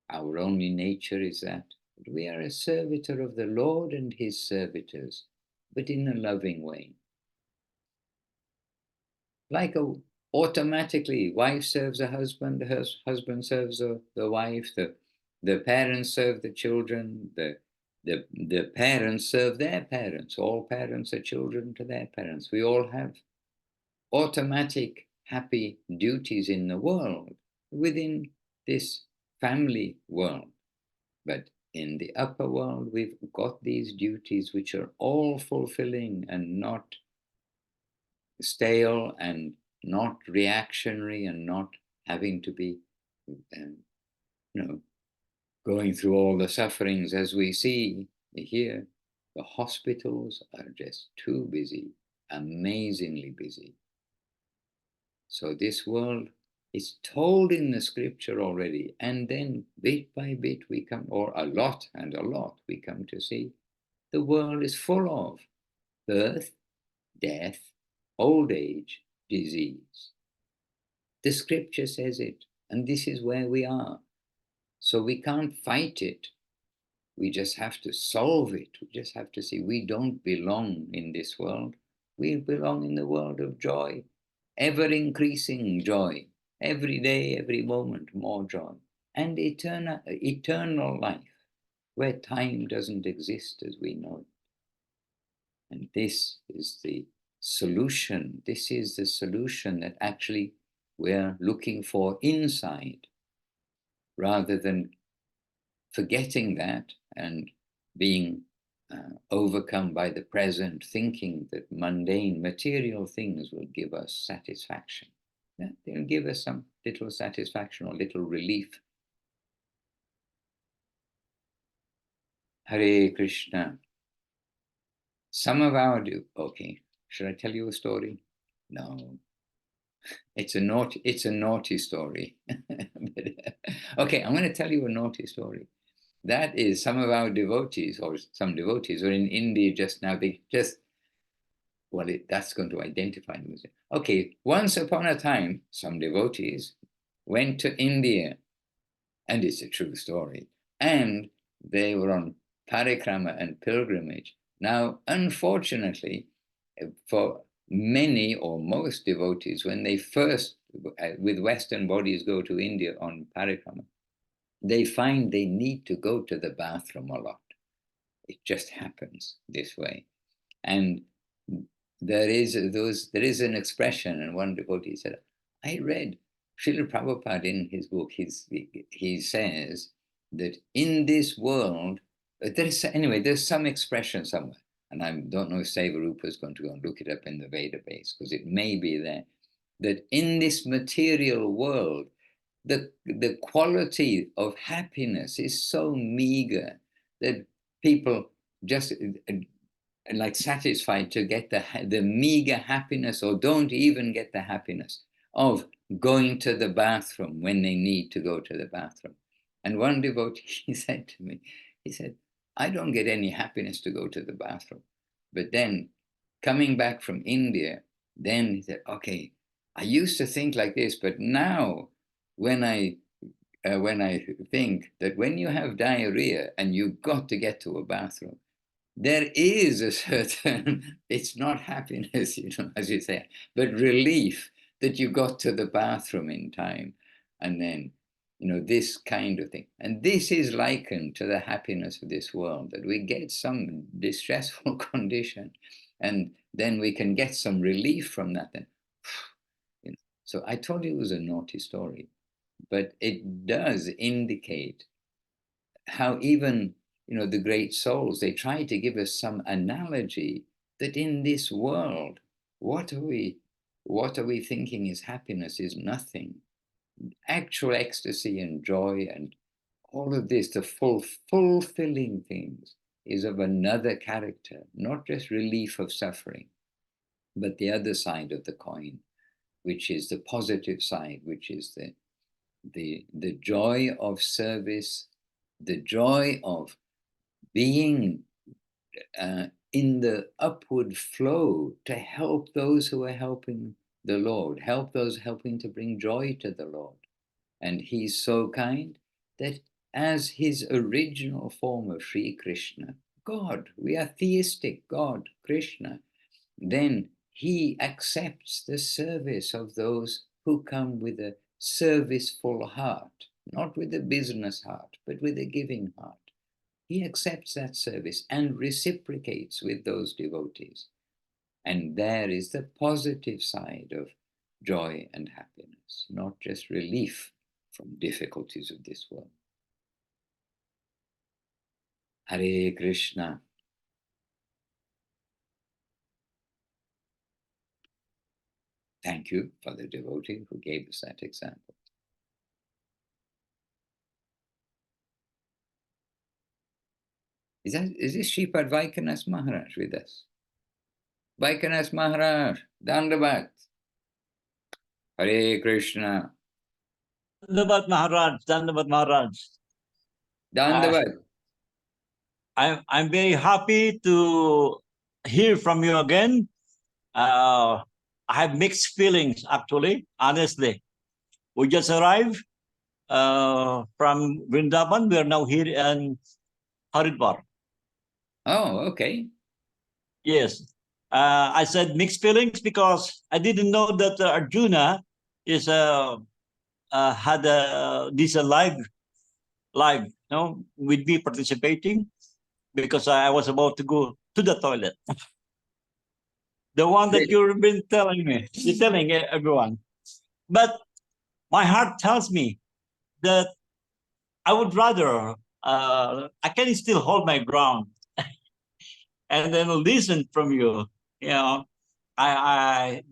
Our only nature is that. We are a servitor of the Lord and his servitors, but in a loving way. Like automatically, wife serves a husband, the husband serves the wife, the parents serve the children, the parents serve their parents. All parents are children to their parents. We all have automatic happy duties in the world within this family world. But in the upper world, we've got these duties which are all fulfilling and not stale and not reactionary and not having to be, going through all the sufferings as we see here. The hospitals are just too busy, amazingly busy. So this world is told in the scripture already, and then bit by bit we come, or a lot, we come to see the world is full of birth, death, old age, disease. The scripture says it, and this is where we are. So we can't fight it. We just have to solve it. We just have to see we don't belong in this world. We belong in the world of joy, ever increasing joy, every day, every moment, more joy, and eternal life, where time doesn't exist as we know it. And this is the solution. This is the solution that actually we're looking for inside, rather than forgetting that and being overcome by the present, thinking that mundane material things will give us satisfaction. Yeah, they'll give us some little satisfaction or little relief. Hare Krishna. Some of our okay, should I tell you a story? No. It's a naughty story. Okay, I'm going to tell you a naughty story. That is, some of our devotees, or some devotees, are in India just now. They just, that's going to identify them. Okay, once upon a time, some devotees went to India, and it's a true story, and they were on parikrama and pilgrimage. Now, unfortunately, for many or most devotees, when they first, with Western bodies, go to India on parikrama, they find they need to go to the bathroom a lot. It just happens this way. And there is an expression, and one devotee said, I read Srila Prabhupada in his book, he says that in this world, there's some expression somewhere, and I don't know if Sevarupa is going to go and look it up in the Veda base, because it may be there, that in this material world, the quality of happiness is so meager that people just like satisfied to get the meager happiness, or don't even get the happiness of going to the bathroom when they need to go to the bathroom. And one devotee, he said to me, he said, I don't get any happiness to go to the bathroom. But then coming back from India, then he said, okay, I used to think like this, but now when I think that when you have diarrhea and you've got to get to a bathroom, there is a certain, it's not happiness, as you say, but relief that you got to the bathroom in time. And then, this kind of thing. And this is likened to the happiness of this world, that we get some distressful condition and then we can get some relief from that. Then, So I told you it was a naughty story, but it does indicate how even, the great souls, they try to give us some analogy that in this world, what are we thinking is happiness is nothing. Actual ecstasy and joy and all of this, the fulfilling things, is of another character, not just relief of suffering, but the other side of the coin. which is the positive side, which is the joy of service, the joy of being in the upward flow to help those who are helping the Lord, help those helping to bring joy to the Lord. And he's so kind that as his original form of Sri Krishna, God, we are theistic, God, Krishna, then he accepts the service of those who come with a serviceful heart, not with a business heart, but with a giving heart. He accepts that service and reciprocates with those devotees. And there is the positive side of joy and happiness, not just relief from difficulties of this world. Hare Krishna. Thank you for the devotee who gave us that example. Is this Shripad Vaikanas Maharaj with us? Vaikanas Maharaj, Dandavat. Hare Krishna. Dandavat Maharaj, Dandavat Maharaj. Dandavat. I'm very happy to hear from you again. I have mixed feelings, actually, honestly. We just arrived from Vrindavan. We are now here in Haridwar. Oh, okay. Yes. I said mixed feelings because I didn't know that Arjuna is had this live, with me participating, because I was about to go to the toilet. The one that you've been telling me, you're telling everyone. But my heart tells me that I would rather, I can still hold my ground and then listen from you. You know,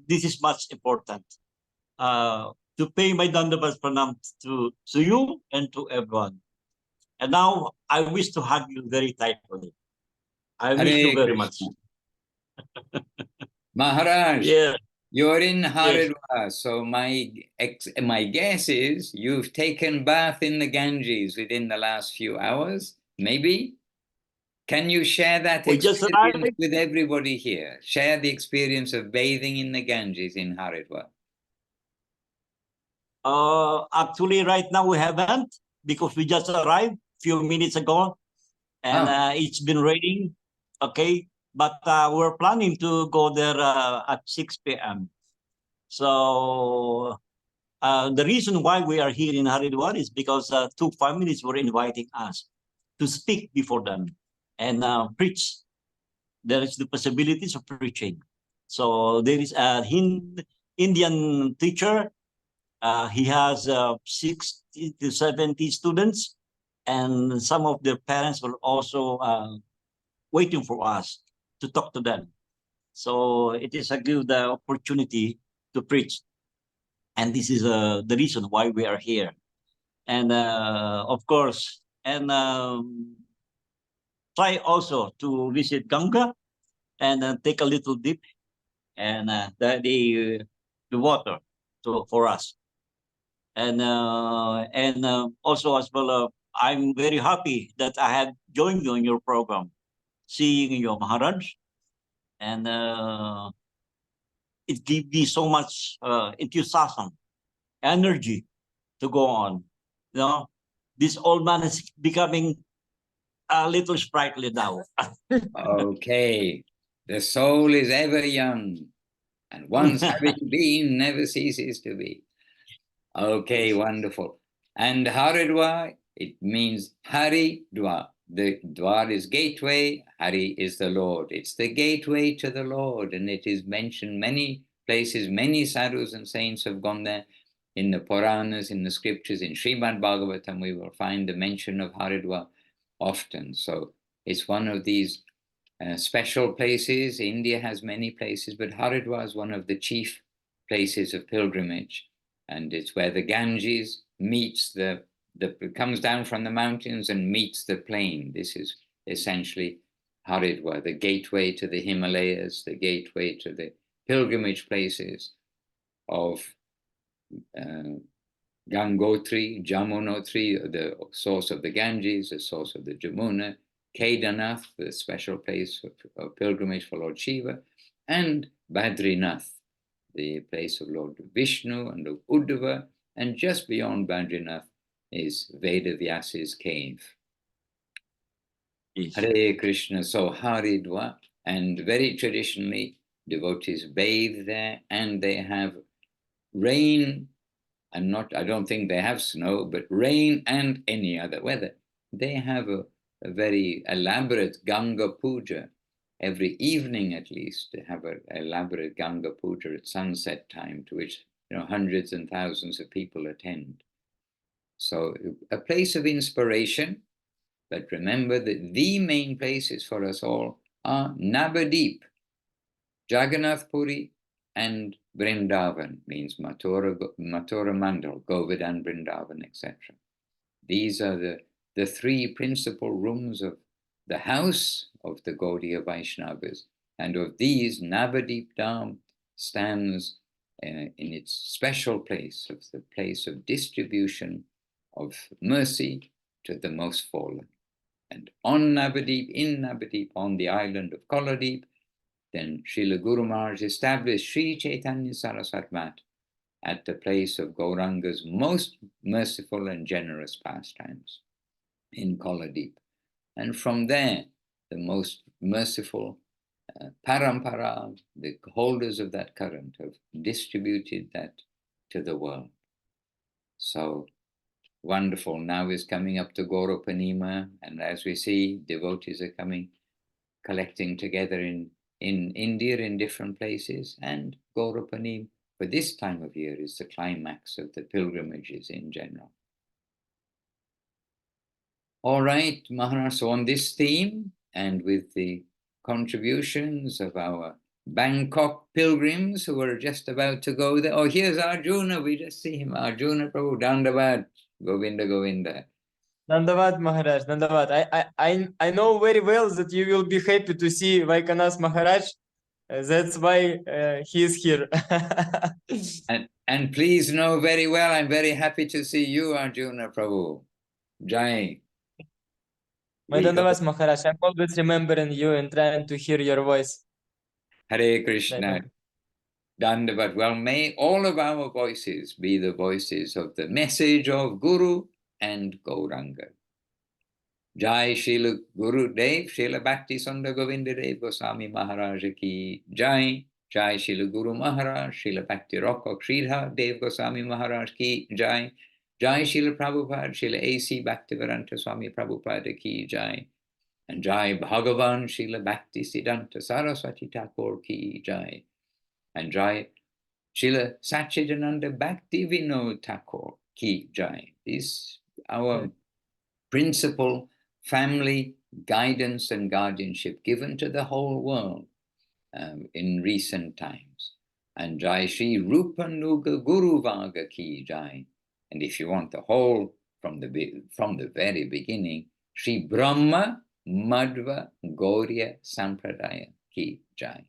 this is much important. To pay my Dandavat Pranam to you and to everyone. And now I wish to hug you very tightly. I miss you very much. Maharaj, Yeah. you're in Haridwar, so my guess is you've taken bath in the Ganges within the last few hours, maybe? Can you share that experience with everybody here? Share the experience of bathing in the Ganges in Haridwar. Actually, right now we haven't, because we just arrived a few minutes ago, and it's been raining. Okay, but we're planning to go there at 6 p.m. So the reason why we are here in Haridwar is because two families were inviting us to speak before them and preach. There is the possibilities of preaching. So there is a Indian teacher. He has 60 to 70 students, and some of their parents were also waiting for us to talk to them. So it is a good opportunity to preach. And this is the reason why we are here. And of course, and try also to visit Ganga and take a little dip and the water for us. And also as well, I'm very happy that I had joined you in your program, seeing you, Maharaj, and it gave me so much enthusiasm, energy to go on. You know, this old man is becoming a little sprightly now. Okay, the soul is ever young, and once having been, never ceases to be. Okay, wonderful. And Haridwar, it means Haridwar. The Dwar is gateway, Hari is the Lord. It's the gateway to the Lord, and it is mentioned many places. Many sadhus and saints have gone there. In the Puranas, in the scriptures, in Srimad Bhagavatam, we will find the mention of Haridwar often. So it's one of these special places. India has many places, but Haridwar is one of the chief places of pilgrimage. And it's where the Ganges meets comes down from the mountains and meets the plain. This is essentially Haridwar, the gateway to the Himalayas, the gateway to the pilgrimage places. of Gangotri, Jamunotri, the source of the Ganges, the source of the Jamuna, Kedarnath, the special place of pilgrimage for Lord Shiva, and Badrinath, the place of Lord Vishnu and of Uddhava, and just beyond Badrinath is Vedavyasa's cave. Yes. Hare Krishna. So Haridwar, and very traditionally devotees bathe there, and they have rain. I don't think they have snow, but rain and any other weather. They have a very elaborate Ganga Puja. Every evening, at least, they have an elaborate Ganga Puja at sunset time, to which hundreds and thousands of people attend. So a place of inspiration, but remember that the main places for us all are Navadip, Jagannath Puri, and Vrindavan, means Mathura Mandal, Govardhan, Vrindavan, etc. These are the three principal rooms of the house of the Gaudiya Vaishnavas, and of these, Navadip Dham stands in its special place, of the place of distribution of mercy to the most fallen. And on Navadip, in Navadip, on the island of Koladip, then Srila Guru Maharaj established Sri Chaitanya Saraswat Mat at the place of Gauranga's most merciful and generous pastimes in Koladip. And from there, the most merciful Parampara, the holders of that current, have distributed that to the world. So wonderful. Now is coming up to Gaura Purnima, and as we see, devotees are coming, collecting together in India in different places, and Gaura Purnima for this time of year is the climax of the pilgrimages in general. All right, Maharaj, so on this theme, and with the contributions of our Bangkok pilgrims who are just about to go there. Oh, here's Arjuna, we just see him. Arjuna Prabhu, Dandavad, Govinda, Govinda. Dandavad Maharaj, Dandavad. I know very well that you will be happy to see Vaikanas Maharaj. That's why he is here. and please know very well, I'm very happy to see you, Arjuna Prabhu. Jai. My Dandavad Maharaj, I'm always remembering you and trying to hear your voice. Hare Krishna. Dandavad. Well, may all of our voices be the voices of the message of Guru and Gauranga. Jai Srila Guru Dev, Srila Bhakti Sundar Govinda Dev Goswami Maharaj ki Jai. Jai Srila Guru Maharaj, Srila Bhakti Rockok Sridhar Dev Goswami Maharaj ki Jai. Jai Srila Prabhupada, Srila A.C. Bhaktivedanta Swami Prabhupada ki Jai. And Jai Bhagavan Srila Bhakti Siddhanta Saraswati Thakur ki Jai. And Jai Srila Satchidananda Bhakti Vinod Thakur ki Jai. This our principal family guidance and guardianship given to the whole world in recent times. And Jai Shri Rupanuga Guru Vaga ki Jai. And if you want the whole from the very beginning, Shri Brahma Madhva Gauriya Sampradaya ki Jai.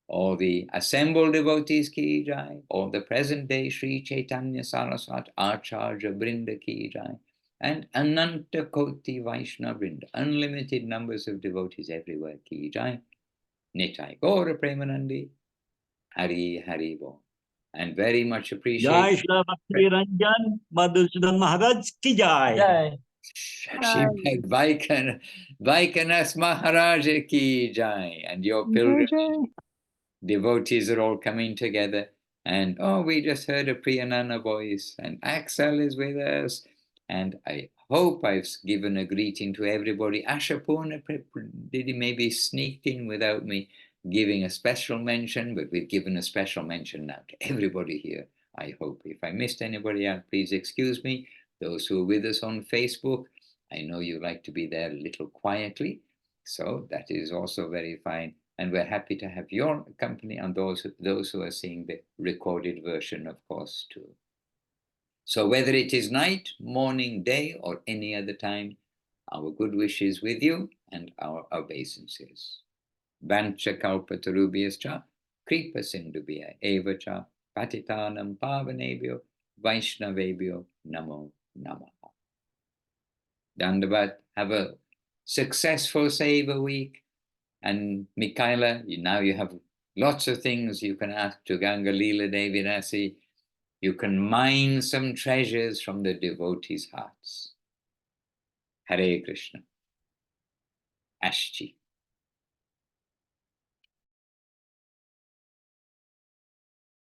All the assembled devotees ki Jai, all the present day Sri Chaitanya Saraswat Acharya Brinda ki Jai, and Ananta Koti Vaishnava Brinda, unlimited numbers of devotees everywhere ki Jai. Nitai Gaura Premanandi, Hari Hari Bo. And very much appreciate. Jai Shri Bhakti Ranjan Madhusudan Maharaj ki Jai. Jai. Vaikanas Maharaj ki Jai. And your pilgrim devotees are all coming together. And we just heard a Priyanana voice, and Axel is with us. And I hope I've given a greeting to everybody. Ashapurna did he maybe sneaked in without me giving a special mention, but we've given a special mention now to everybody here, I hope. If I missed anybody out, please excuse me. Those who are with us on Facebook, I know you like to be there a little quietly, so that is also very fine. And we're happy to have your company and those who are seeing the recorded version, of course, too. So whether it is night, morning, day, or any other time, our good wishes with you and our obeisances. Vancha kalpatarubhyascha, kripa sindubhya evacha, Patitanam Pavanebhyo Vaishnavebhyo Namo Namaha. Dandavat. Have a successful Seva week. And Mikaela, now you have lots of things you can ask to Ganga Leela Devi Rasi. You can mine some treasures from the devotees' hearts. Hare Krishna. Ashji.